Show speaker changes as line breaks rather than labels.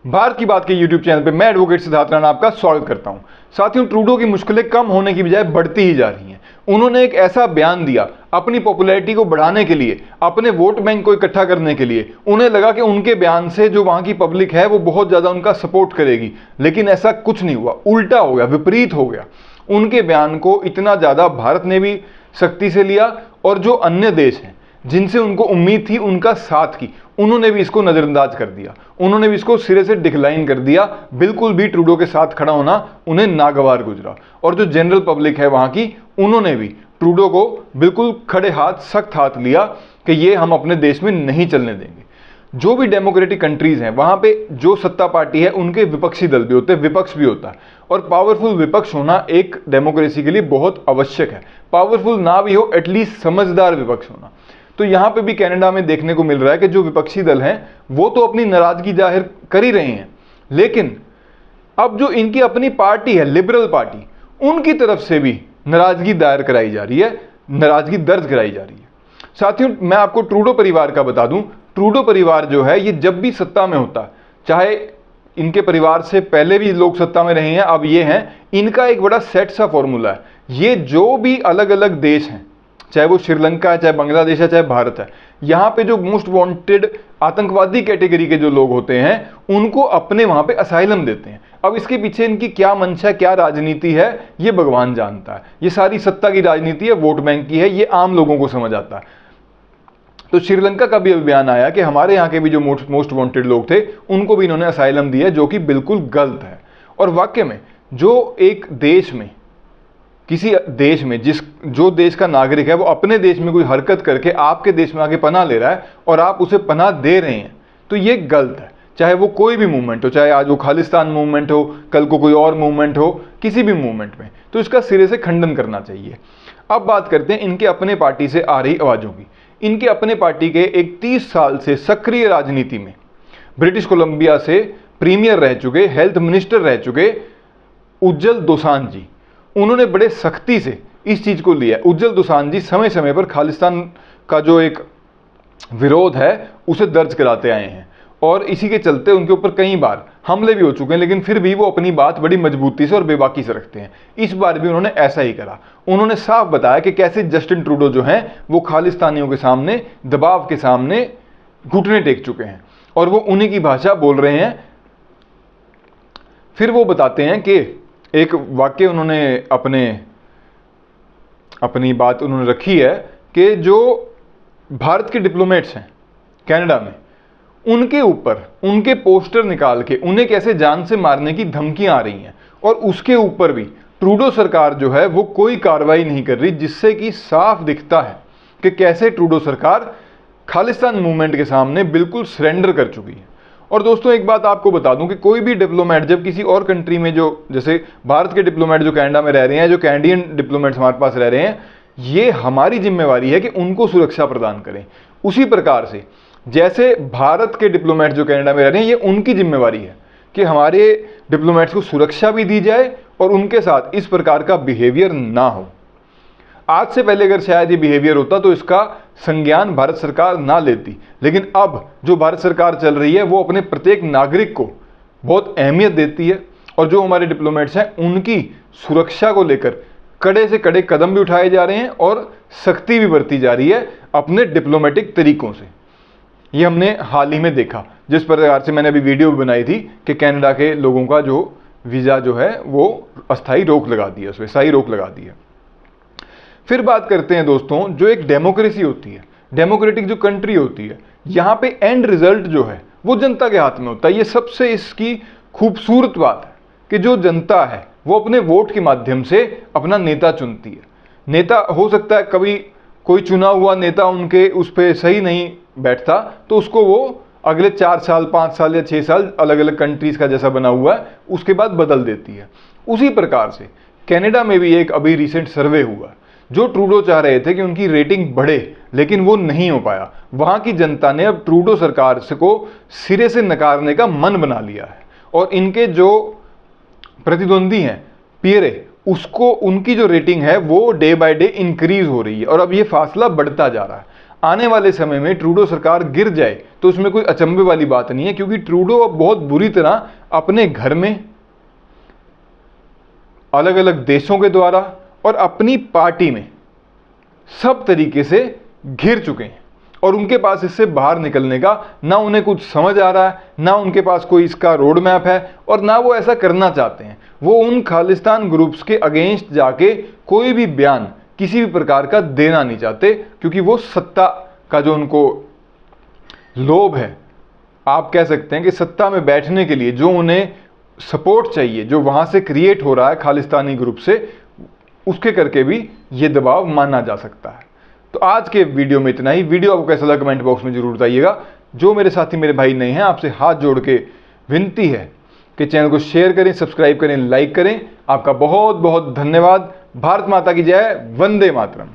भारत की बात के यूट्यूब चैनल पे मैं एडवोकेट सिद्धार्थ राणा आपका स्वागत करता हूं। साथियों, ट्रूडो की मुश्किलें कम होने की बजाय बढ़ती ही जा रही हैं। उन्होंने एक ऐसा बयान दिया अपनी पॉपुलैरिटी को बढ़ाने के लिए, अपने वोट बैंक को इकट्ठा करने के लिए। उन्हें लगा कि उनके बयान से जो वहां की पब्लिक है वो बहुत ज्यादा उनका सपोर्ट करेगी, लेकिन ऐसा कुछ नहीं हुआ। उल्टा हो गया, विपरीत हो गया। उनके बयान को इतना ज्यादा भारत ने भी सख्ती से लिया और जो अन्य देश हैं जिनसे उनको उम्मीद थी उनका साथ की, उन्होंने भी इसको नजरअंदाज कर दिया। उन्होंने भी इसको सिरे से डिक्लाइन कर दिया। बिल्कुल भी ट्रूडो के साथ खड़ा होना उन्हें नागवार गुजरा। और जो जनरल पब्लिक है वहां की, उन्होंने भी ट्रूडो को बिल्कुल खड़े हाथ, सख्त हाथ लिया कि ये हम अपने देश में नहीं चलने देंगे। जो भी डेमोक्रेटिक कंट्रीज हैं वहां पे जो सत्ता पार्टी है उनके विपक्षी दल भी होते हैं, विपक्ष भी होता है। और पावरफुल विपक्ष होना एक डेमोक्रेसी के लिए बहुत आवश्यक है। पावरफुल ना भी हो, एटलीस्ट समझदार विपक्ष होना। तो यहां पे भी कनाडा में देखने को मिल रहा है कि जो विपक्षी दल हैं वो तो अपनी नाराजगी जाहिर कर ही रहे हैं, लेकिन अब जो इनकी अपनी पार्टी है, लिबरल पार्टी, उनकी तरफ से भी नाराजगी दायर कराई जा रही है, नाराजगी दर्ज कराई जा रही है। साथियों, मैं आपको ट्रूडो परिवार का बता दूं। ट्रूडो परिवार जो है ये जब भी सत्ता में होता है, चाहे इनके परिवार से पहले भी लोग सत्ता में रहे हैं, अब ये हैं, इनका एक बड़ा सेट सा फॉर्मूला है। ये जो भी अलग अलग देश हैं, चाहे वो श्रीलंका है, चाहे बांग्लादेश है, चाहे भारत है, यहाँ पे जो मोस्ट वांटेड आतंकवादी कैटेगरी के जो लोग होते हैं उनको अपने वहां पे असाइलम देते हैं। अब इसके पीछे इनकी क्या मंशा, क्या राजनीति है, ये भगवान जानता है। ये सारी सत्ता की राजनीति है, वोट बैंक की है, ये आम लोगों को समझ आता है। तो श्रीलंका का भी बयान आया कि हमारे यहाँ के भी जो मोस्ट वांटेड लोग थे उनको भी इन्होंने असाइलम दिया, जो कि बिल्कुल गलत है। और वाकई में जो एक देश में, किसी देश में जो देश का नागरिक है वो अपने देश में कोई हरकत करके आपके देश में आके पनाह ले रहा है और आप उसे पनाह दे रहे हैं, तो ये गलत है। चाहे वो कोई भी मूवमेंट हो, चाहे आज वो खालिस्तान मूवमेंट हो, कल को कोई और मूवमेंट हो, किसी भी मूवमेंट में, तो इसका सिरे से खंडन करना चाहिए। अब बात करते हैं इनके अपने पार्टी से आ रही आवाज़ों की। इनके अपने पार्टी के एक 30 साल से सक्रिय राजनीति में ब्रिटिश कोलंबिया से प्रीमियर रह चुके, हेल्थ मिनिस्टर रह चुके उज्जवल दोसांझ जी, उन्होंने बड़े सख्ती से इस चीज को लिया। उज्जवल दोसांझ जी समय समय पर खालिस्तान का जो एक विरोध है उसे दर्ज कराते आए हैं और इसी के चलते उनके ऊपर कई बार हमले भी हो चुके हैं, लेकिन फिर भी वो अपनी बात बड़ी मजबूती से और बेबाकी से रखते हैं। इस बार भी उन्होंने ऐसा ही करा। उन्होंने साफ बताया कि कैसे जस्टिन ट्रूडो जो हैं वो खालिस्तानियों के सामने, दबाव के सामने घुटने टेक चुके हैं और वो उन्हीं की भाषा बोल रहे हैं। फिर वो बताते हैं कि एक वाक्य उन्होंने अपनी बात उन्होंने रखी है कि जो भारत के डिप्लोमेट्स हैं कनाडा में, उनके ऊपर उनके पोस्टर निकाल के उन्हें कैसे जान से मारने की धमकियां आ रही हैं और उसके ऊपर भी ट्रूडो सरकार जो है वो कोई कार्रवाई नहीं कर रही, जिससे कि साफ दिखता है कि कैसे ट्रूडो सरकार खालिस्तान मूवमेंट के सामने बिल्कुल सरेंडर कर चुकी है। और दोस्तों, एक बात आपको बता दूं कि कोई भी डिप्लोमेट जब किसी और कंट्री में, जो जैसे भारत के डिप्लोमेट जो कनाडा में रह रहे हैं, जो कैनेडियन डिप्लोमेट्स हमारे पास रह रहे हैं, ये हमारी जिम्मेवारी है कि उनको सुरक्षा प्रदान करें। उसी प्रकार से जैसे भारत के डिप्लोमेट जो कनाडा में रह रहे हैं, ये उनकी जिम्मेवारी है कि हमारे डिप्लोमेट्स को सुरक्षा भी दी जाए और उनके साथ इस प्रकार का बिहेवियर ना हो। आज से पहले अगर शायद ये बिहेवियर होता तो इसका संज्ञान भारत सरकार ना लेती, लेकिन अब जो भारत सरकार चल रही है वो अपने प्रत्येक नागरिक को बहुत अहमियत देती है और जो हमारे डिप्लोमेट्स हैं उनकी सुरक्षा को लेकर कड़े से कड़े कदम भी उठाए जा रहे हैं और सख्ती भी बरती जा रही है अपने डिप्लोमेटिक तरीकों से। ये हमने हाल ही में देखा, जिस प्रकार से मैंने अभी वीडियो भी बनाई थी कि कनाडा के लोगों का जो वीज़ा जो है वो अस्थायी रोक लगा दी है, उसमें स्थायी रोक लगा दी है। फिर बात करते हैं दोस्तों, जो एक डेमोक्रेसी होती है, डेमोक्रेटिक जो कंट्री होती है, यहाँ पे एंड रिजल्ट जो है वो जनता के हाथ में होता है। ये सबसे इसकी खूबसूरत बात है कि जो जनता है वो अपने वोट के माध्यम से अपना नेता चुनती है। नेता हो सकता है कभी कोई चुना हुआ नेता उनके उस पर सही नहीं बैठता, तो उसको वो अगले 4 साल, 5 साल या 6 साल अलग अलग कंट्रीज का जैसा बना हुआ है उसके बाद बदल देती है। उसी प्रकार से कनाडा में भी एक अभी रिसेंट सर्वे हुआ, जो ट्रूडो चाह रहे थे कि उनकी रेटिंग बढ़े, लेकिन वो नहीं हो पाया। वहां की जनता ने अब ट्रूडो सरकार से को सिरे से नकारने का मन बना लिया है और इनके जो प्रतिद्वंदी हैं पियरे, उसको उनकी जो रेटिंग है वो डे बाय डे इंक्रीज हो रही है और अब ये फासला बढ़ता जा रहा है। आने वाले समय में ट्रूडो सरकार गिर जाए तो उसमें कोई अचंभे वाली बात नहीं है, क्योंकि ट्रूडो अब बहुत बुरी तरह अपने घर में, अलग अलग देशों के द्वारा और अपनी पार्टी में सब तरीके से घिर चुके हैं और उनके पास इससे बाहर निकलने का ना उन्हें कुछ समझ आ रहा है, ना उनके पास कोई इसका रोड मैप है और ना वो ऐसा करना चाहते हैं। वो उन खालिस्तान ग्रुप्स के अगेंस्ट जाके कोई भी बयान किसी भी प्रकार का देना नहीं चाहते, क्योंकि वो सत्ता का जो उनको लोभ है, आप कह सकते हैं कि सत्ता में बैठने के लिए जो उन्हें सपोर्ट चाहिए, जो वहाँ से क्रिएट हो रहा है खालिस्तानी ग्रुप से, उसके करके भी ये दबाव माना जा सकता है। तो आज के वीडियो में इतना ही। वीडियो आपको कैसा लगा कमेंट बॉक्स में जरूर बताइएगा। जो मेरे साथी मेरे भाई नए हैं, आपसे हाथ जोड़ के विनती है कि चैनल को शेयर करें, सब्सक्राइब करें, लाइक करें। आपका बहुत बहुत धन्यवाद। भारत माता की जय। वंदे मातरम।